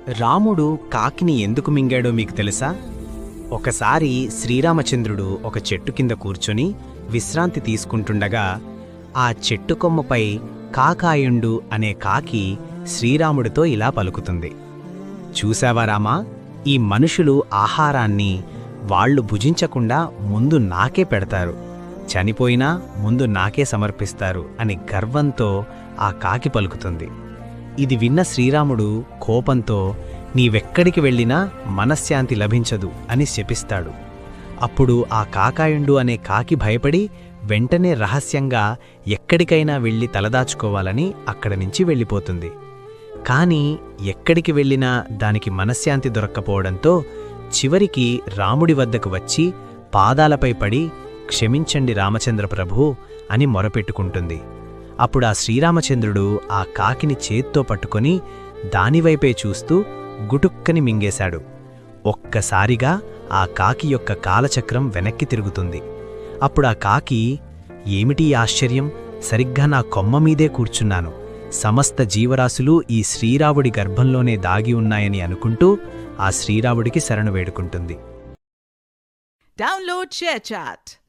రాముడు కాకిని ఎందుకు మింగాడో మీకు తెలుసా? ఒకసారి శ్రీరామచంద్రుడు ఒక చెట్టు కింద కూర్చొని విశ్రాంతి తీసుకుంటుండగా ఆ చెట్టు కొమ్మపై కాకాయుండు అనే కాకి శ్రీరాముడితో ఇలా పలుకుతుంది. చూశావా రామా, ఈ మనుషులు ఆహారాన్ని వాళ్ళు భుజించకుండా ముందు నాకే పెడతారు, చనిపోయినా ముందు నాకే సమర్పిస్తారు అని గర్వంతో ఆ కాకి పలుకుతుంది. ఇది విన్న శ్రీరాముడు కోపంతో నీవెక్కడికి వెళ్ళినా మనశ్శాంతి లభించదు అని శపిస్తాడు. అప్పుడు ఆ కాకాయుండు అనే కాకి భయపడి వెంటనే రహస్యంగా ఎక్కడికైనా వెళ్ళి తలదాచుకోవాలని అక్కడి నుంచి వెళ్ళిపోతుంది. కాని ఎక్కడికి వెళ్ళినా దానికి మనశ్శాంతి దొరక్కపోవడంతో చివరికి రాముడి వద్దకు వచ్చి పాదాలపై పడి క్షమించండి రామచంద్ర ప్రభూ అని మొరపెట్టుకుంటుంది. అప్పుడు ఆ శ్రీరామచంద్రుడు ఆ కాకిని చేత్తో పట్టుకొని దానివైపే చూస్తూ గుటుక్కని మింగేశాడు. ఒక్కసారిగా ఆ కాకి యొక్క కాలచక్రం వెనక్కి తిరుగుతుంది. అప్పుడు ఆ కాకి, ఏమిటి ఆశ్చర్యం, సరిగ్గా నా కొమ్మ మీదే కూర్చున్నాను, సమస్త జీవరాశులు ఈ శ్రీరాముడి గర్భంలోనే దాగి ఉన్నాయని అనుకుంటూ ఆ శ్రీరాముడికి శరణు వేడుకుంటుంది. Download ShareChat.